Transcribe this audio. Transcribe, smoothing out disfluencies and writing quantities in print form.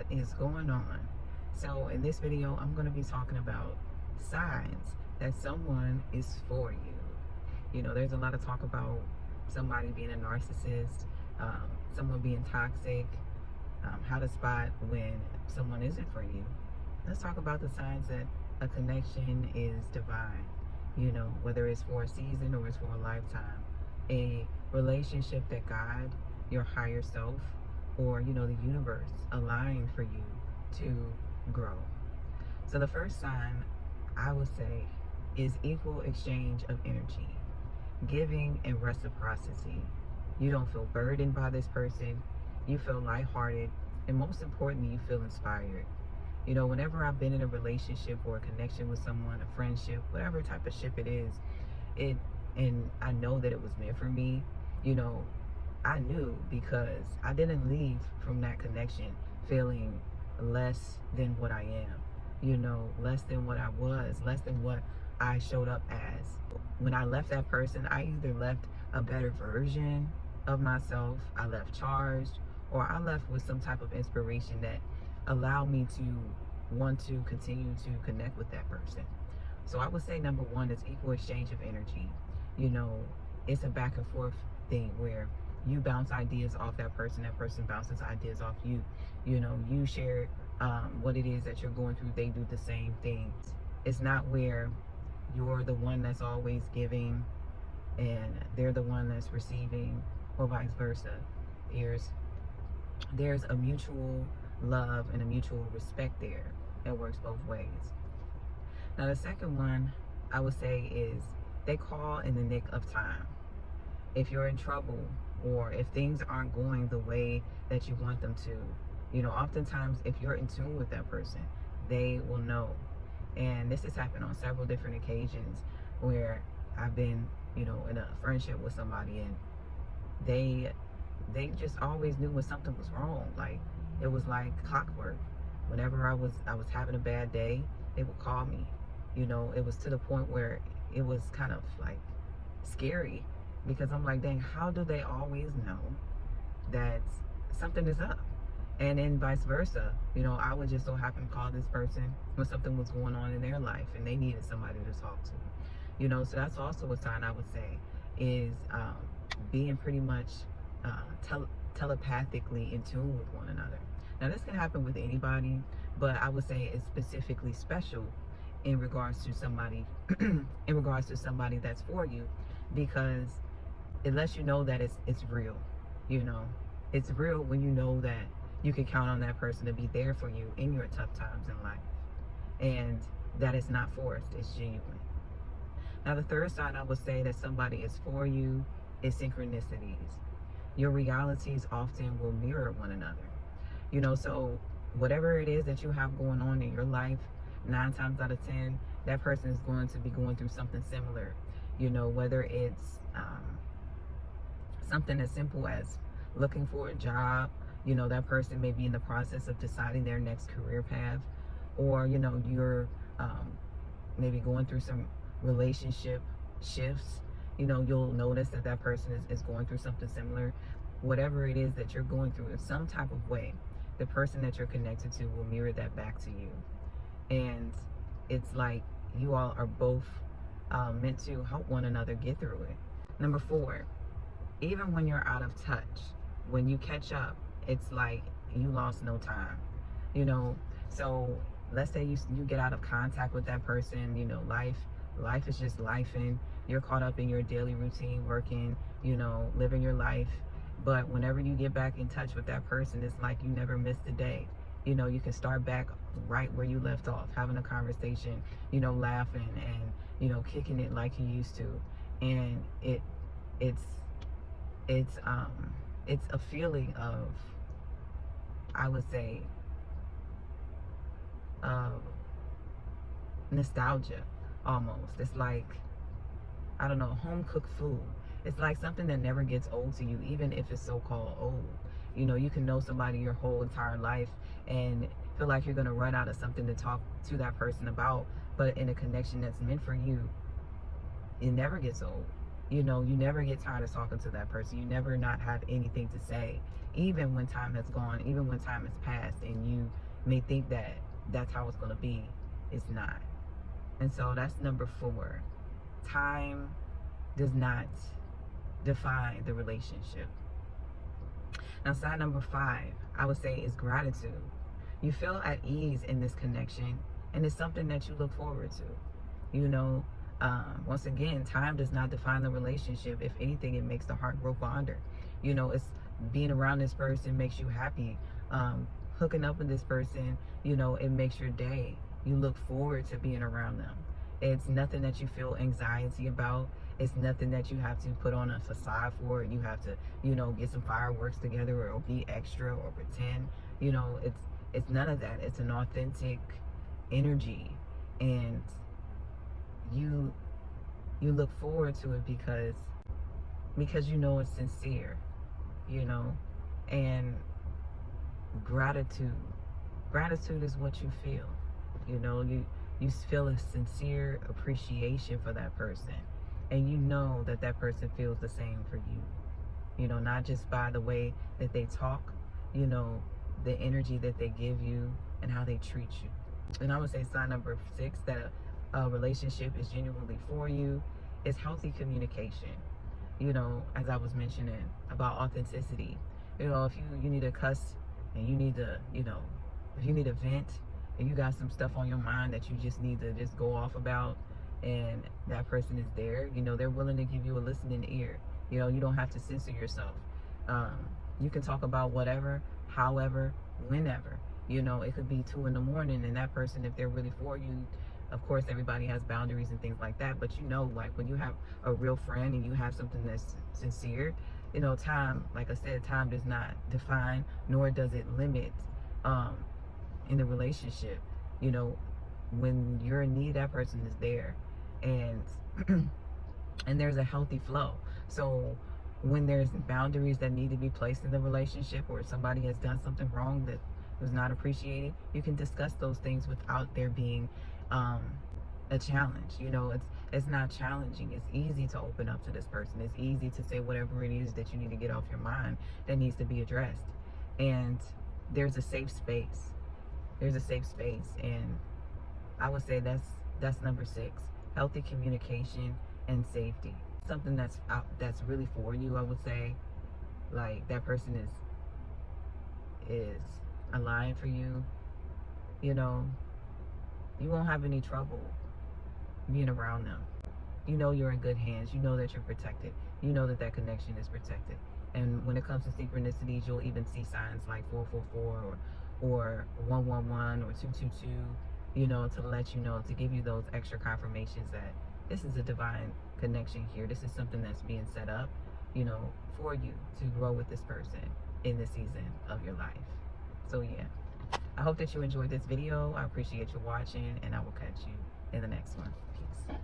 What is going on? So in this video, I'm going to be talking about signs that someone is for you. There's a lot of talk about somebody being a narcissist, someone being toxic, how to spot when someone isn't for you. Let's talk about the signs that a connection is divine, whether it's for a season or it's for a lifetime. A relationship that God, your higher self, or the universe aligned for you to grow. So the first sign I would say is equal exchange of energy, giving and reciprocity. You don't feel burdened by this person, you feel lighthearted, and most importantly, you feel inspired. Whenever I've been in a relationship or a connection with someone, a friendship, whatever type of ship it is, and I know that it was meant for me, I knew, because I didn't leave from that connection feeling less than what I am, less than what I was, less than what I showed up as. When I left that person, I either left a better version of myself, I left charged, or I left with some type of inspiration that allowed me to want to continue to connect with that person. So I would say number one is equal exchange of energy. It's a back and forth thing where you bounce ideas off that person bounces ideas off you. You share what it is that you're going through, they do the same things. It's not where you're the one that's always giving and they're the one that's receiving, or vice versa. There's a mutual love and a mutual respect there that works both ways. Now the second one I would say is they call in the nick of time. If you're in trouble, or if things aren't going the way that you want them to, oftentimes if you're in tune with that person, they will know. And this has happened on several different occasions where I've been, in a friendship with somebody, and they just always knew when something was wrong. Like, it was like clockwork. Whenever I was having a bad day, they would call me. It was to the point where it was kind of like scary, because I'm like, dang, how do they always know that something is up? And then vice versa, I would just so happen to call this person when something was going on in their life and they needed somebody to talk to. So that's also a sign I would say is being pretty much telepathically in tune with one another. Now this can happen with anybody, but I would say it's specifically special in regards to somebody that's for you, because it lets you know that it's real. It's real when you know that you can count on that person to be there for you in your tough times in life, and that it's not forced, it's genuine. Now the third sign I would say that somebody is for you is synchronicities. Your realities often will mirror one another. So whatever it is that you have going on in your life, 9 times out of 10, that person is going to be going through something similar. Whether it's something as simple as looking for a job, that person may be in the process of deciding their next career path, or you're maybe going through some relationship shifts. You'll notice that person is going through something similar. Whatever it is that you're going through, in some type of way, the person that you're connected to will mirror that back to you. And it's like you all are both meant to help one another get through it. Number 4, even when you're out of touch, when you catch up, it's like you lost no time. So let's say you get out of contact with that person, life is just life, and you're caught up in your daily routine, working, living your life. But whenever you get back in touch with that person, it's like you never missed a day. You can start back right where you left off, having a conversation, laughing and, kicking it like you used to. And it's a feeling of, I would say, nostalgia almost. It's like, I don't know, home cooked food. It's like something that never gets old to you, even if it's so-called old. You can know somebody your whole entire life and feel like you're going to run out of something to talk to that person about, but in a connection that's meant for you, it never gets old. You never get tired of talking to that person. You never not have anything to say. even when time has gone, even when time has passed, and you may think that that's how it's going to be. It's not. And so that's number 4. Time does not define the relationship. Now, sign number 5, I would say, is gratitude. You feel at ease in this connection, and it's something that you look forward to. You know, once again, time does not define the relationship. If anything, it makes the heart grow fonder. You know, it's being around this person makes you happy. Hooking up with this person, you know, it makes your day. You look forward to being around them. It's nothing that you feel anxiety about. It's nothing that you have to put on a facade for. You have to, you know, get some fireworks together or be extra or pretend. You know, it's none of that. It's an authentic energy, and you look forward to it because you know it's sincere, you know. And gratitude is what you feel. You know, you feel a sincere appreciation for that person, and you know that that person feels the same for you. You know, not just by the way that they talk, you know, the energy that they give you and how they treat you. And I would say sign number 6, that a relationship is genuinely for you, is healthy communication. You know, as I was mentioning about authenticity, you know, if you need to cuss and you need to, you know, if you need to vent and you got some stuff on your mind that you just need to just go off about, and that person is there, you know, they're willing to give you a listening ear. You know, you don't have to censor yourself. You can talk about whatever, however, whenever. You know, it could be 2 in the morning, and that person, if they're really for you, of course, everybody has boundaries and things like that. But you know, like when you have a real friend and you have something that's sincere, you know, time, like I said, time does not define, nor does it limit in the relationship. You know, when you're in need, that person is there, and and there's a healthy flow. So when there's boundaries that need to be placed in the relationship, or somebody has done something wrong that was not appreciated, you can discuss those things without there being a challenge. You know, it's not challenging. It's easy to open up to this person. It's easy to say whatever it is that you need to get off your mind that needs to be addressed. And there's a safe space. There's a safe space, and I would say that's number 6. Healthy communication and safety. Something that's really for you, I would say. Like that person is aligned for you. You know, you won't have any trouble being around them. You know you're in good hands. You know that you're protected. You know that that connection is protected. And when it comes to synchronicities, you'll even see signs like 444 or 111 or 222, you know, to let you know, to give you those extra confirmations that this is a divine connection here. This is something that's being set up, you know, for you to grow with this person in this season of your life. So yeah, I hope that you enjoyed this video. I appreciate you watching, and I will catch you in the next one. Peace.